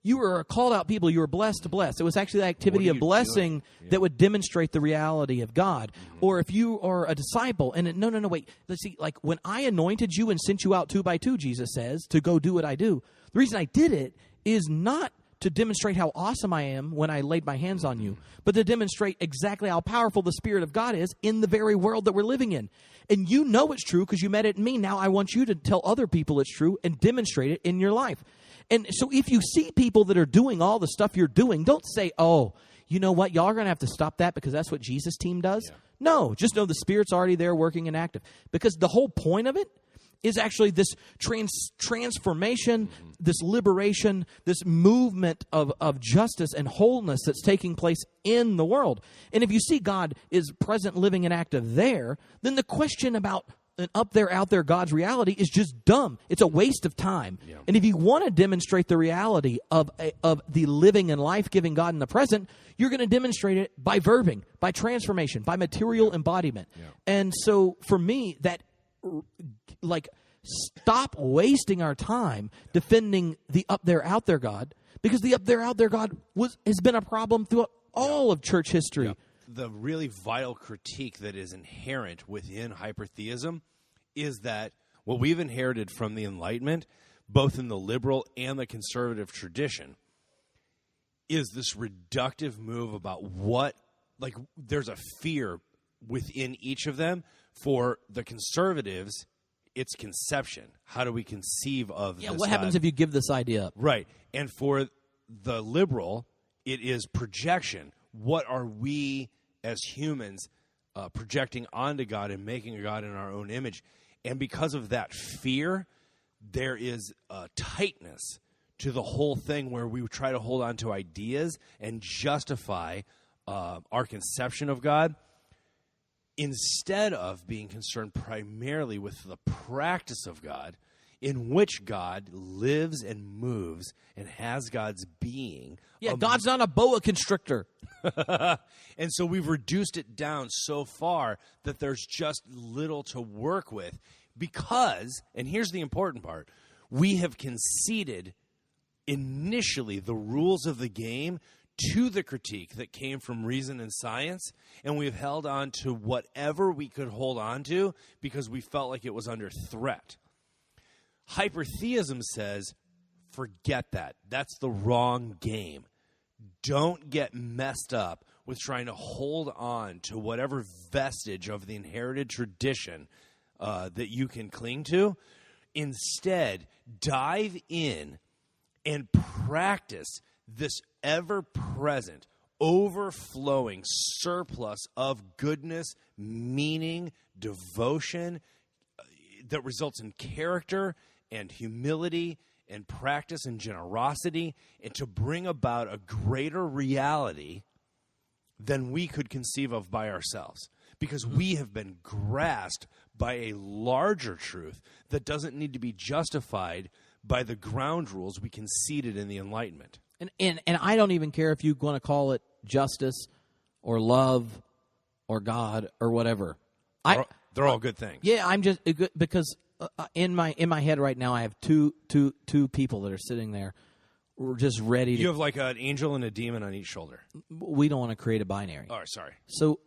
you were a called out people. You were blessed to bless. It was actually the activity of blessing that would demonstrate the reality of God. Or if you are a disciple, and no, wait. Let's see, like when I anointed you and sent you out 2 by 2, Jesus says, to go do what I do. The reason I did it is not to demonstrate how awesome I am when I laid my hands on you, but to demonstrate exactly how powerful the Spirit of God is in the very world that we're living in. And you know it's true because you met it in me. Now I want you to tell other people it's true and demonstrate it in your life. And so if you see people that are doing all the stuff you're doing, don't say, oh, you know what, y'all are going to have to stop that because that's what Jesus' team does. Yeah. No, just know the Spirit's already there working and active. Because the whole point of it is actually this transformation, this liberation, this movement of justice and wholeness that's taking place in the world. And if you see God is present, living, and active there, then the question about an up there, out there God's reality is just dumb. It's a waste of time. Yeah. And if you want to demonstrate the reality of the living and life-giving God in the present, you're going to demonstrate it by verbing, by transformation, by material embodiment. Yeah. And so for me, that stop wasting our time defending the up there, out there God, because the up there, out there God has been a problem throughout all of church history. Yeah. The really vital critique that is inherent within hypertheism is that what we've inherited from the Enlightenment, both in the liberal and the conservative tradition, is this reductive move about there's a fear within each of them. For the conservatives, it's conception. How do we conceive of this what happens God? If you give this idea up? Right. And for the liberal, it is projection. What are we as humans projecting onto God and making a God in our own image? And because of that fear, there is a tightness to the whole thing where we try to hold on to ideas and justify our conception of God instead of being concerned primarily with the practice of God, in which God lives and moves and has God's being. Yeah, God's not a boa constrictor. And so we've reduced it down so far that there's just little to work with because, and here's the important part, we have conceded initially the rules of the game to the critique that came from reason and science, and we've held on to whatever we could hold on to because we felt like it was under threat. Hypertheism says, forget that. That's the wrong game. Don't get messed up with trying to hold on to whatever vestige of the inherited tradition that you can cling to. Instead, dive in and practice this ever-present, overflowing surplus of goodness, meaning, devotion that results in character and humility and practice and generosity, and to bring about a greater reality than we could conceive of by ourselves. Because we have been grasped by a larger truth that doesn't need to be justified by the ground rules we conceded in the Enlightenment. And I don't even care if you want to call it justice or love or God or whatever. They're all good things. Yeah, I'm just because in my head right now I have two people that are sitting there. We're just ready. You have like an angel and a demon on each shoulder. We don't want to create a binary. Oh, sorry. So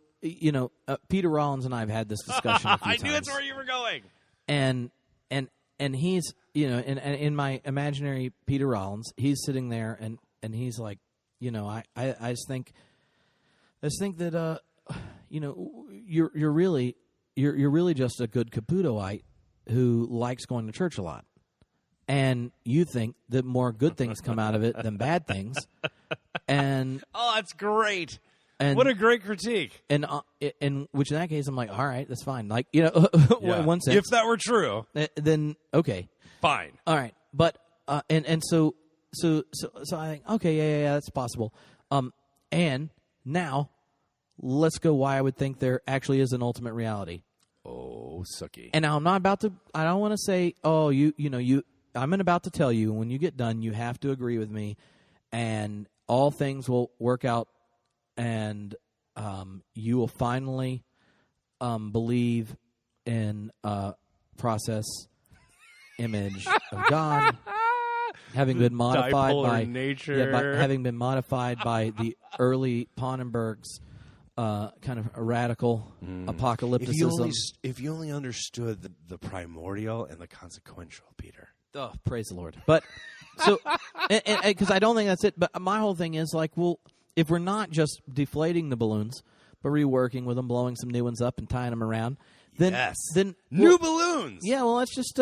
Peter Rollins and I have had this discussion a few times. I knew that's where you were going. And he's in my imaginary Peter Rollins, he's sitting there and he's like, I just think that you're really just a good Caputoite who likes going to church a lot, and you think that more good things come out of it than bad things, and that's great. And what a great critique. And which in that case, I'm like, all right, that's fine. Like, yeah. in one sense, if that were true, then okay, fine, all right. But so I think, okay, yeah, that's possible. And now let's go why I would think there actually is an ultimate reality. Oh, sucky. And now I'm not about to. I don't want to say, oh, I'm about to tell you when you get done, you have to agree with me, and all things will work out. And you will finally believe in process image of God, having been modified by nature, having been modified by the early Pannenberg's kind of a radical apocalypticism. If you only understood the primordial and the consequential, Peter. Oh, praise the Lord! But so, because I don't think that's it. But my whole thing is like, well, if we're not just deflating the balloons, but reworking with them, blowing some new ones up and tying them around, then new balloons. Yeah, well, that's just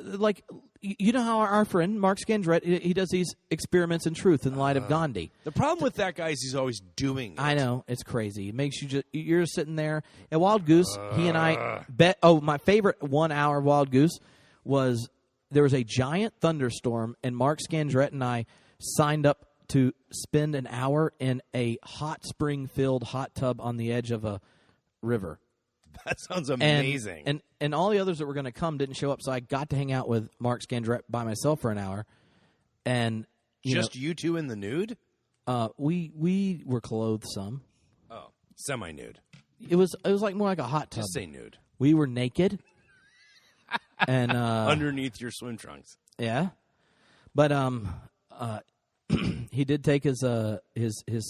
like you know how our friend Mark Scandrett, he does these experiments in truth in light of Gandhi. The problem with that guy is he's always doing it. I know, it's crazy. It makes you're sitting there at Wild Goose. He and I bet. Oh, my favorite 1 hour of Wild Goose was there was a giant thunderstorm, and Mark Scandrett and I signed up to spend an hour in a hot spring-filled hot tub on the edge of a river. That sounds amazing. And all the others that were going to come didn't show up, so I got to hang out with Mark Scandrett by myself for an hour. And you two in the nude? We were clothed some. Oh, semi-nude. It was like more like a hot tub. Just say nude. We were naked. And underneath your swim trunks. Yeah. But he did take his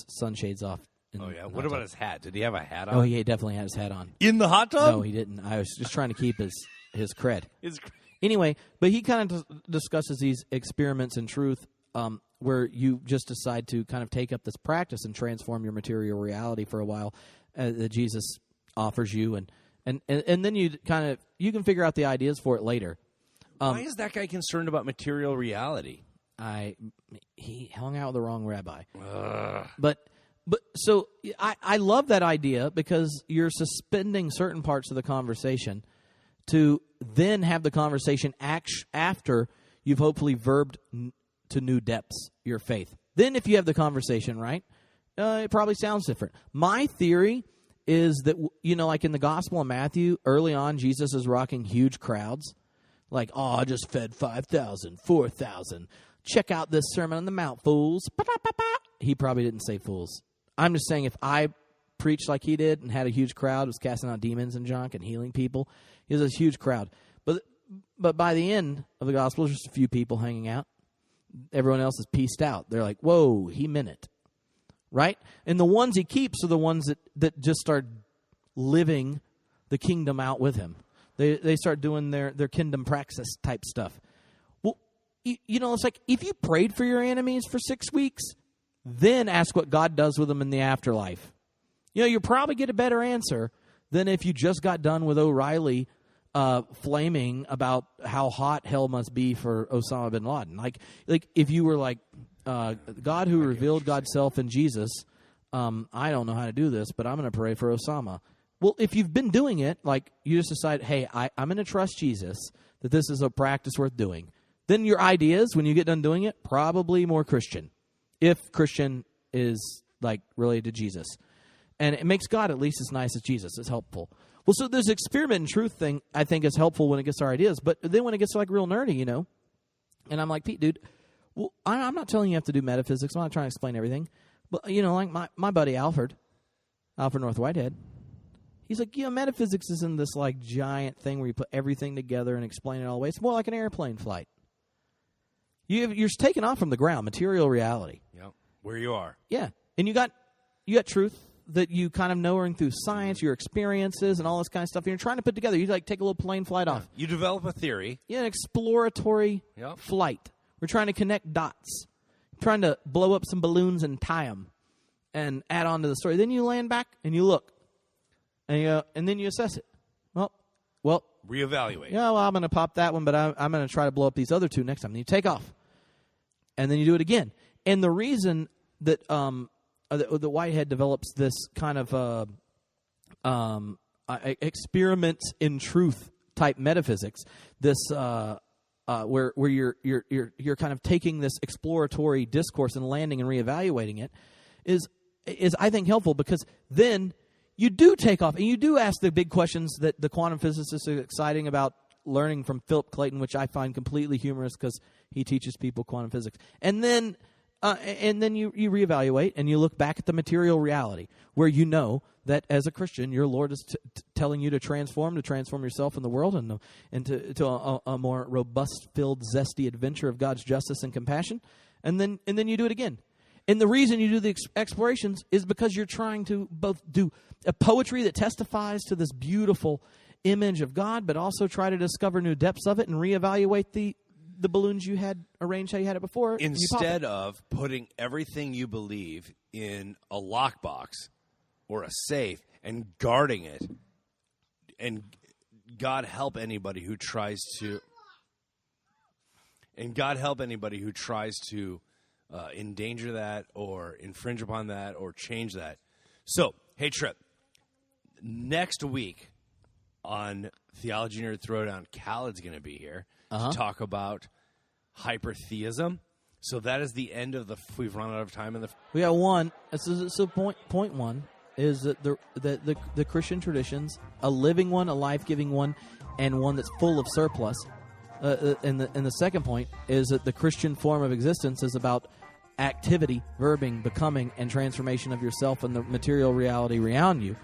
sunshades off. Oh, yeah? What about his hat? Did he have a hat on? Oh, he definitely had his hat on. In the hot tub? No, he didn't. I was just trying to keep his cred. Anyway, but he kind of discusses these experiments in truth where you just decide to kind of take up this practice and transform your material reality for a while that Jesus offers you. And then you can figure out the ideas for it later. Why is that guy concerned about material reality? He hung out with the wrong rabbi. But so I love that idea because you're suspending certain parts of the conversation to then have the conversation after you've hopefully verbed to new depths your faith. Then if you have the conversation right, it probably sounds different. My theory is that, like in the Gospel of Matthew, early on, Jesus is rocking huge crowds. Like, I just fed 5,000, 4,000. Check out this Sermon on the Mount, fools. He probably didn't say fools. I'm just saying if I preached like he did and had a huge crowd, was casting out demons and junk and healing people, he was a huge crowd. But by the end of the Gospel, there's just a few people hanging out. Everyone else is pieced out. They're like, whoa, he meant it. Right? And the ones he keeps are the ones that just start living the kingdom out with him. They start doing their kingdom praxis type stuff. Well, it's like if you prayed for your enemies for 6 weeks, then ask what God does with them in the afterlife. You'll probably get a better answer than if you just got done with O'Reilly flaming about how hot hell must be for Osama bin Laden. Like if you were like, God who revealed God's self in Jesus, I don't know how to do this, but I'm going to pray for Osama. Well, if you've been doing it, like you just decide, hey, I'm going to trust Jesus, that this is a practice worth doing. Then your ideas, when you get done doing it, probably more Christian. If Christian is like related to Jesus. And it makes God at least as nice as Jesus. It's helpful. Well, so this experiment in truth thing, I think, is helpful when it gets to our ideas. But then when it gets to like real nerdy, and I'm like, Pete, dude, well, I'm not telling you have to do metaphysics. I'm not trying to explain everything. But, like my buddy Alfred North Whitehead, he's like, metaphysics isn't this like giant thing where you put everything together and explain it all the way. It's more like an airplane flight. You're taking off from the ground, material reality. Yeah, where you are. Yeah, and you got truth that you kind of knowing through science, your experiences, and all this kind of stuff. And you're trying to put together. You like take a little plane flight off. You develop a theory. Yeah, an exploratory flight. We're trying to connect dots, trying to blow up some balloons and tie them, and add on to the story. Then you land back and you look, and then you assess it. Well. Reevaluate. Yeah, well, I'm going to pop that one, but I'm going to try to blow up these other two next time. Then you take off, and then you do it again. And the reason that the Whitehead develops this kind of experiments in truth type metaphysics, this where you're kind of taking this exploratory discourse and landing and reevaluating it, is I think helpful because then you do take off, and you do ask the big questions that the quantum physicists are exciting about learning from Philip Clayton, which I find completely humorous because he teaches people quantum physics. And then you reevaluate, and you look back at the material reality, where you know that as a Christian, your Lord is telling you to transform yourself in the world and to a more robust-filled, zesty adventure of God's justice and compassion. And then you do it again. And the reason you do the explorations is because you're trying to both do a poetry that testifies to this beautiful image of God, but also try to discover new depths of it and reevaluate the balloons you had arranged how you had it before. Instead of putting everything you believe in a lockbox or a safe and guarding it and God help anybody who tries to endanger that or infringe upon that or change that. So, hey, Tripp, next week on Theology Nerd Throwdown, Callid's going to be here to talk about hypertheism. So that is the end of we've run out of time. We got one. So point one is that the Christian traditions, a living one, a life-giving one, and one that's full of surplus. And the second point is that the Christian form of existence is about activity, verbing, becoming, and transformation of yourself and the material reality around you,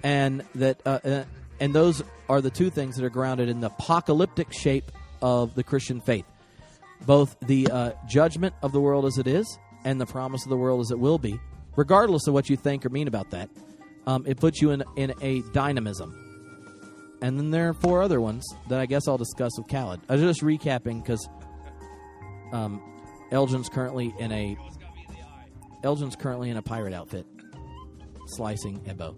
and that and those are the two things that are grounded in the apocalyptic shape of the Christian faith, both the judgment of the world as it is and the promise of the world as it will be, regardless of what you think or mean about that. It puts you in a dynamism. And then there are four other ones that I guess I'll discuss with Callid. I was just recapping because Elgin's currently in a pirate outfit, slicing a bow.